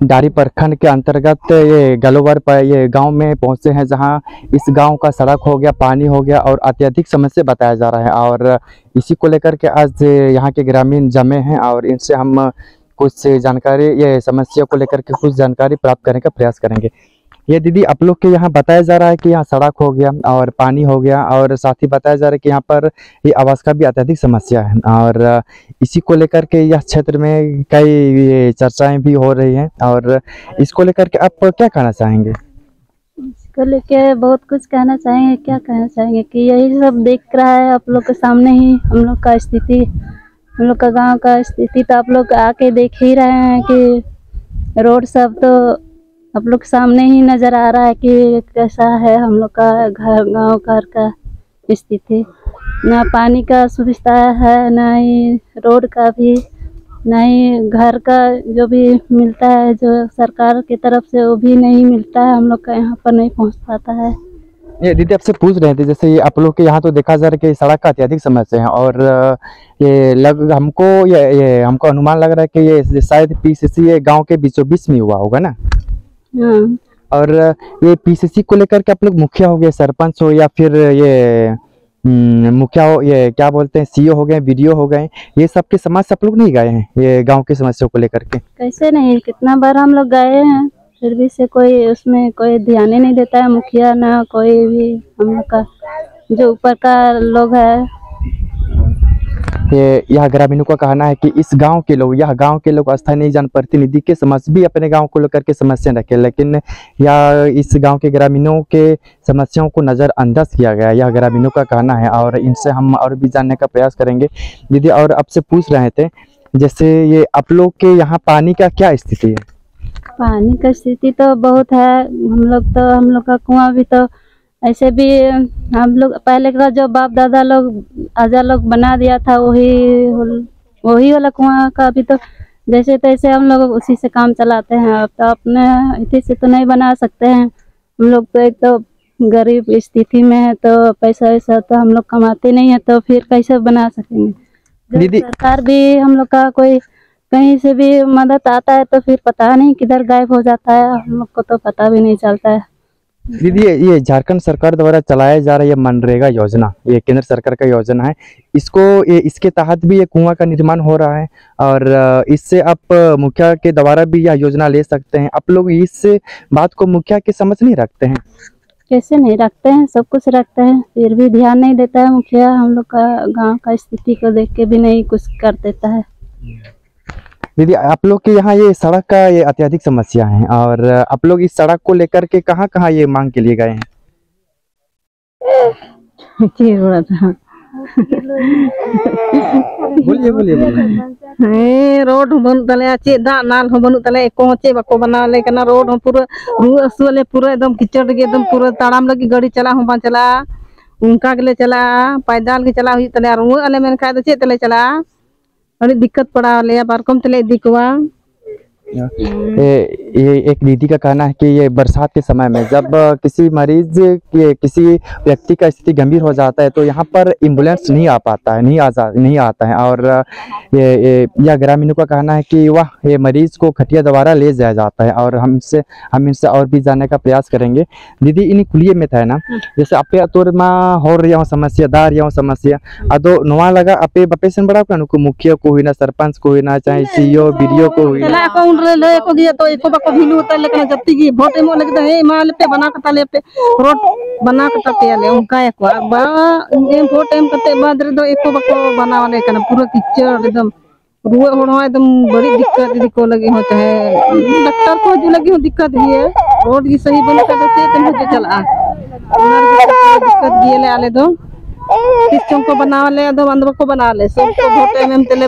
डारी प्रखंड के अंतर्गत ये गलोवर पर ये गांव में पहुंचे हैं, जहां इस गांव का सड़क हो गया, पानी हो गया और अत्यधिक समस्या बताया जा रहा है। और इसी को लेकर के आज यहां के ग्रामीण जमे हैं और इनसे हम कुछ जानकारी, ये समस्या को लेकर के कुछ जानकारी प्राप्त करने का प्रयास करेंगे। ये दीदी, आप लोग के यहाँ बताया जा रहा है कि यहाँ सड़क हो गया और पानी हो गया और साथ ही बताया जा रहा है कि यहाँ पर ये आवास का भी अत्यधिक समस्या है, और इसी को लेकर के यह क्षेत्र में कई ये चर्चाएं भी हो रही हैं। और इसको लेकर के आप क्या कहना चाहेंगे? इसको लेके बहुत कुछ कहना चाहेंगे। क्या कहना चाहेंगे कि यही सब देख रहा है आप लोग के सामने ही हम लोग का स्थिति, हम लोग का गांव का स्थिति तो आप लोग आके देख ही रहे हैं कि रोड सब तो आप लोग सामने ही नजर आ रहा है कि कैसा है हम लोग का गांव घर का स्थिति। ना पानी का सुविधा है, ना ही रोड का भी, ना ही घर का जो भी मिलता है जो सरकार की तरफ से वो भी नहीं मिलता है, हम लोग का यहाँ पर नहीं पहुँच पाता है। ये दीदी आपसे पूछ रहे थे, जैसे ये आप लोग के यहाँ तो देखा जा रहा है कि सड़क का अत्यधिक समस्या है, और ये हमको अनुमान लग रहा है कि ये शायद पीसीसी ये गांव के बीचों बीच में हुआ होगा ना। हाँ। और ये पीसीसी को लेकर के आप लोग मुखिया हो गए, सरपंच हो, या फिर ये मुखिया हो, ये क्या बोलते हैं, सीओ हो गए, बीडीओ हो गए, ये सब के समस्या आप लोग नहीं गए हैं ये गांव की समस्या को लेकर के? कैसे नहीं, कितना बार हम लोग गए हैं, फिर भी से कोई उसमें कोई ध्यान ही नहीं देता है, मुखिया ना कोई भी हम लोग का जो ऊपर का लोग है। यह ग्रामीणों का कहना है कि इस गांव के लोग, यह गांव के लोग स्थानीय जनप्रतिनिधि के समक्ष भी अपने गांव को लेकर के समस्या रखे, लेकिन यह इस गांव के ग्रामीणों के समस्याओं को नज़रअंदाज किया गया, यह ग्रामीणों का कहना है। और इनसे हम और भी जानने का प्रयास करेंगे। दीदी, और आपसे पूछ रहे थे, जैसे ये आप लोग के यहाँ पानी का क्या स्थिति है? पानी का स्थिति तो बहुत है, हम लोग का कुआं भी तो ऐसे भी हम लोग पहले का जो बाप दादा लोग आजा लोग बना दिया था, वही वाला कुआं का भी तो जैसे तैसे हम लोग उसी से काम चलाते हैं। अब तो अपने इसी से तो नहीं बना सकते हैं, हम लोग तो एक तो गरीब स्थिति में है, तो पैसा वैसा तो हम लोग कमाते नहीं है, तो फिर कैसे बना सकेंगे। दीदी, सरकार भी हम लोग का कोई कहीं से भी मदद आता है तो फिर पता नहीं किधर गायब हो जाता है, हम लोग को तो पता भी नहीं चलता है। दीदी, ये झारखंड सरकार द्वारा चलाया जा रहा है मनरेगा योजना, ये केंद्र सरकार का योजना है, इसके तहत भी ये कुआं का निर्माण हो रहा है, और इससे आप मुखिया के द्वारा भी यह योजना ले सकते हैं। आप लोग इस बात को मुखिया के समझ नहीं रखते हैं? कैसे नहीं रखते हैं, सब कुछ रखते हैं, फिर भी ध्यान नहीं देता है मुखिया, हम लोग का गांव का स्थिति को देख के भी नहीं कुछ कर देता है। दीदी, आप लोग के यहाँ ये सड़क का ये अत्यधिक समस्या है, और आप लोग इस सड़क को लेकर के कहाँ कहाँ ये मांग के लिए गए हैं? बोलिए बोलिए बोलिए। रोड बनू तले चे दा नाल हो बनू तले एको चे बको बना ले कना रोड हो पूरा रू असुले पूरा एकदम कीचड़ के एकदम पूरा ताड़ाम लगी गाड़ी चला हो बा चला उनका के ले चला पैदल के चला हुई तले रू अले मेन का चे तले चला अड़ी दिक्कत पड़ा ले बारकम तले दिकवा। ये एक दीदी का कहना है कि ये बरसात के समय में जब किसी मरीज के किसी व्यक्ति का स्थिति गंभीर हो जाता है तो यहाँ पर एम्बुलेंस नहीं आ पाता है, नहीं आता है, और यह ग्रामीणों का कहना है कि वह ये मरीज को खटिया द्वारा ले जाया जाता है। और हम इनसे और भी जानने का प्रयास करेंगे। दीदी, इन कुलिये में था ना, जैसे आपे अतोर मा हो रही समस्या दार यहाँ समस्या अदो नवा लगा आपे बपे से बड़ा को मुखिया को हुई ना, सरपंच को हुई ना, चाहे सीईओ बीडीओ को हुई ना, ले को दिया तो एको बको भिलू त लेकिन जत्ती की वोट एमो लगे हे माल पे बना कता ले पे रोड बना कता पे ले उनका एको बा एम वोट एम कते बाद रे दो एको बको बनावा ले कना पूरा किचड़ एकदम रुए होड़ एकदम बड़ी दिक्कत दीदी को लगी हो, चाहे डॉक्टर को जो लगी हो दिक्कत भी है, रोड की सही बन का से तुम हो चला दिक्कत दिए ले आले दो किचों को बनावा ले दो बंद को बना ले सब को वोट एम तेले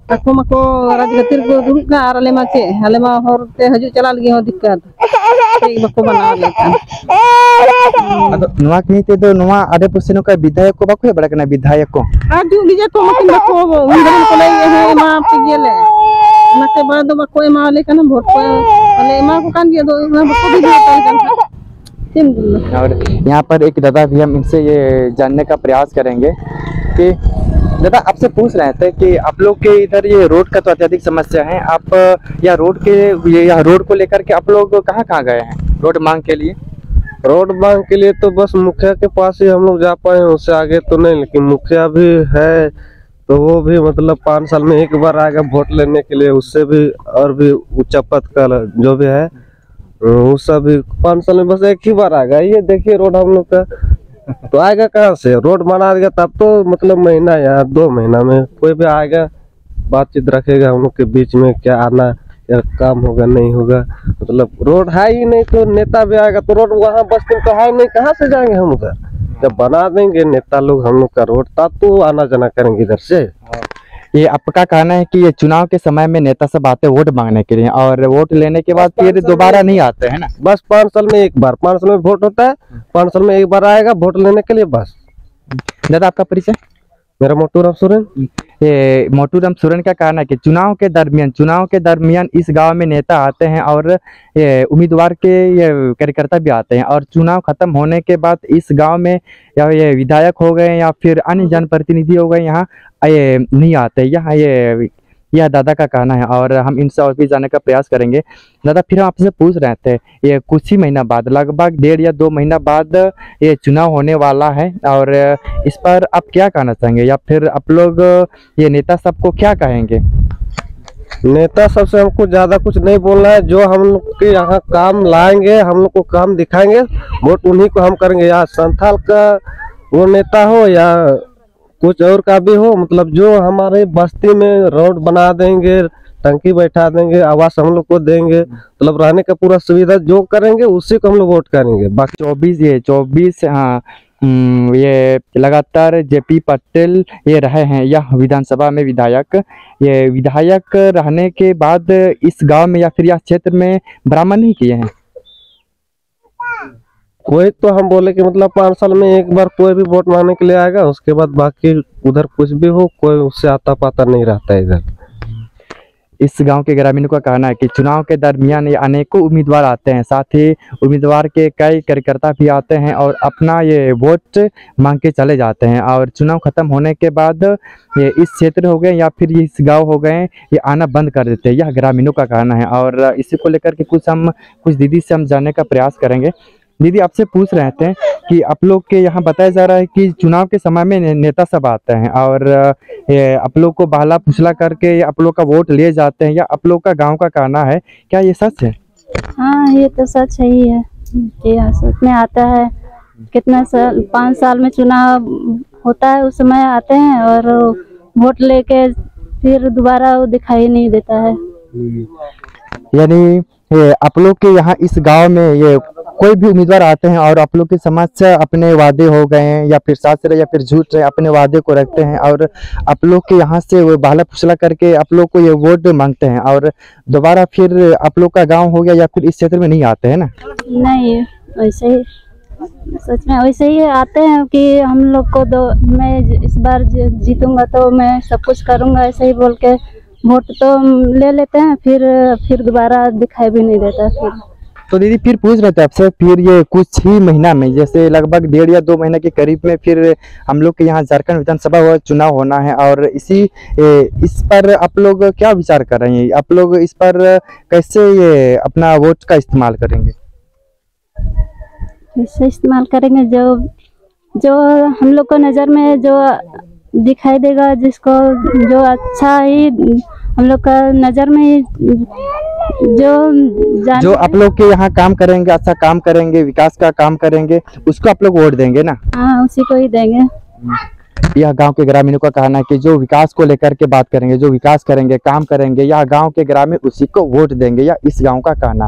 ako mako rajgatir ko duduk ka arale mace hale ma horte haju chala lagi ho dikkat ठीक bako bana लेता ado nuwa kini te do nuwa ade pusino ka विधायक को बको बड़ा कना विधायक को aju विजय को मकिन बको उंदरन को ले है मा पिगेले नके बाद बको मा ले कना वोट को हले मा को कान दिए दो बको भी देता है। और यहाँ पर एक दादा भी हम इनसे ये जानने का प्रयास करेंगे कि दादा आपसे पूछ रहे थे कि आप लोग के इधर ये रोड का तो अत्यधिक समस्या है, आप या रोड के या रोड को लेकर के आप लोग कहाँ गए हैं रोड मांग के लिए? रोड मांग के लिए तो बस मुखिया के पास ही हम लोग जा पाए हैं, उससे आगे तो नहीं। लेकिन मुखिया भी है तो वो भी मतलब 5 साल में एक बार आएगा वोट लेने के लिए, उससे भी और भी ऊंचा पद का जो भी है वो सब भी 5 साल में बस एक ही बार आएगा। ये देखिए रोड हम लोग का तो आएगा कहाँ से? रोड बना देगा तब तो मतलब महीना या 2 महीना में कोई भी आएगा, बातचीत रखेगा हम लोग के बीच में, क्या आना या काम होगा नहीं होगा। मतलब रोड है ही नहीं तो नेता भी आएगा तो रोड वहाँ बस्ती तो है नहीं, कहाँ से जाएंगे हम उधर? जब बना देंगे नेता लोग हम लोग का रोड तब तो आना जाना करेंगे इधर से। ये आपका कहना है कि ये चुनाव के समय में नेता सब आते हैं वोट मांगने के लिए और वोट लेने के बाद फिर दोबारा नहीं आते हैं ना? बस 5 साल में एक बार, 5 साल में वोट होता है, 5 साल में एक बार आएगा वोट लेने के लिए बस। दादा आपका परिचय? मेरा मोटूराम सोरेन। ये मोटूराम सोरेन का कहना है कि चुनाव के दरमियान इस गांव में नेता आते हैं और ये उम्मीदवार के ये कार्यकर्ता भी आते हैं और चुनाव खत्म होने के बाद इस गांव में या ये विधायक हो गए या फिर अन्य जनप्रतिनिधि हो गए यहाँ ये नहीं आते। यहाँ यह दादा का कहना है और हम इनसे और भी जानने का प्रयास करेंगे। दादा फिर हम आपसे पूछ रहे थे, ये कुछ ही महीना बाद, लगभग 1.5 या 2 महीना बाद ये चुनाव होने वाला है और इस पर आप क्या कहना चाहेंगे या फिर आप लोग ये नेता सबको क्या कहेंगे? नेता सबसे हमको ज्यादा कुछ नहीं बोलना है, जो हम लोग के यहाँ काम लाएंगे, हम लोग को काम दिखाएंगे, वोट उन्हीं को हम करेंगे। या संथाल का वो नेता हो या कुछ और का भी हो, मतलब जो हमारे बस्ती में रोड बना देंगे, टंकी बैठा देंगे, आवास हम लोग को देंगे, मतलब रहने का पूरा सुविधा जो करेंगे उसी को हम लोग वोट करेंगे। बाकी 24 हाँ ये लगातार जेपी पटेल ये रहे हैं यह विधानसभा में विधायक। ये विधायक रहने के बाद इस गांव में या फिर यह क्षेत्र में बरामद नहीं किए हैं कोई। तो हम बोले कि मतलब 5 साल में एक बार कोई भी वोट मांगने के लिए आएगा, उसके बाद बाकी उधर कुछ भी हो कोई उससे आता पाता नहीं रहता है इधर। इस गांव के ग्रामीणों का कहना है कि चुनाव के दरमियान ये अनेकों उम्मीदवार आते हैं, साथ ही उम्मीदवार के कई कार्यकर्ता भी आते हैं और अपना ये वोट मांग के चले जाते हैं और चुनाव खत्म होने के बाद ये इस क्षेत्र हो गए या फिर इस गांव हो गए ये आना बंद कर देते हैं। यह ग्रामीणों का कहना है और इसी को लेकर के कुछ दीदी से हम जानने का प्रयास करेंगे। दीदी आपसे पूछ रहे थे कि आप लोग के यहाँ बताया जा रहा है कि चुनाव के समय में नेता सब आते हैं और आप लोग को बहला फुसला करके आप लोग का वोट लिए जाते हैं, या आप लोग का गांव का कहना है, क्या ये सच है? हाँ ये तो सच ही है कि सच में आता है। कितना साल 5 साल में चुनाव होता है उस समय आते हैं और वोट लेके फिर दोबारा वो दिखाई नहीं देता है। यानी आप लोग के यहाँ इस गांव में ये कोई भी उम्मीदवार आते हैं और आप लोग की समाज से अपने वादे हो गए हैं या फिर सच रहे या फिर झूठ रहे, अपने वादे को रखते हैं और आप लोग के यहाँ से वो बहला फुसला करके आप लोग को ये वोट मांगते हैं और दोबारा फिर आप लोग का गांव हो गया या फिर इस क्षेत्र में नहीं आते हैं ना? नहीं वैसे ही, सच में वैसे ही आते हैं कि हम लोग को मैं इस बार जीतूंगा तो मैं सब कुछ करूंगा, ऐसे ही बोल के वोट तो ले लेते हैं, फिर दोबारा दिखाई भी नहीं देता। फिर तो दीदी फिर पूछ रहे थे आपसे, फिर ये कुछ ही महीना में जैसे लगभग 1.5 या 2 महीने के करीब में फिर हम लोग के यहाँ झारखंड विधानसभा चुनाव होना है और इस पर आप लोग क्या विचार कर रहे हैं? आप लोग इस पर कैसे ये अपना वोट का इस्तेमाल करेंगे? कैसे इस्तेमाल करेंगे? जो हम लोग को नज़र में जो दिखाई देगा, जिसको जो अच्छा ही हम लोग का नज़र में जो आप लोग के यहाँ काम करेंगे, अच्छा काम करेंगे, विकास का काम करेंगे, उसको आप लोग वोट देंगे ना? हाँ उसी को ही देंगे। यह गांव के ग्रामीणों का कहना है कि जो विकास को लेकर के बात करेंगे, जो विकास करेंगे, काम करेंगे, यह गांव के ग्रामीण उसी को वोट देंगे, या इस गांव का कहना।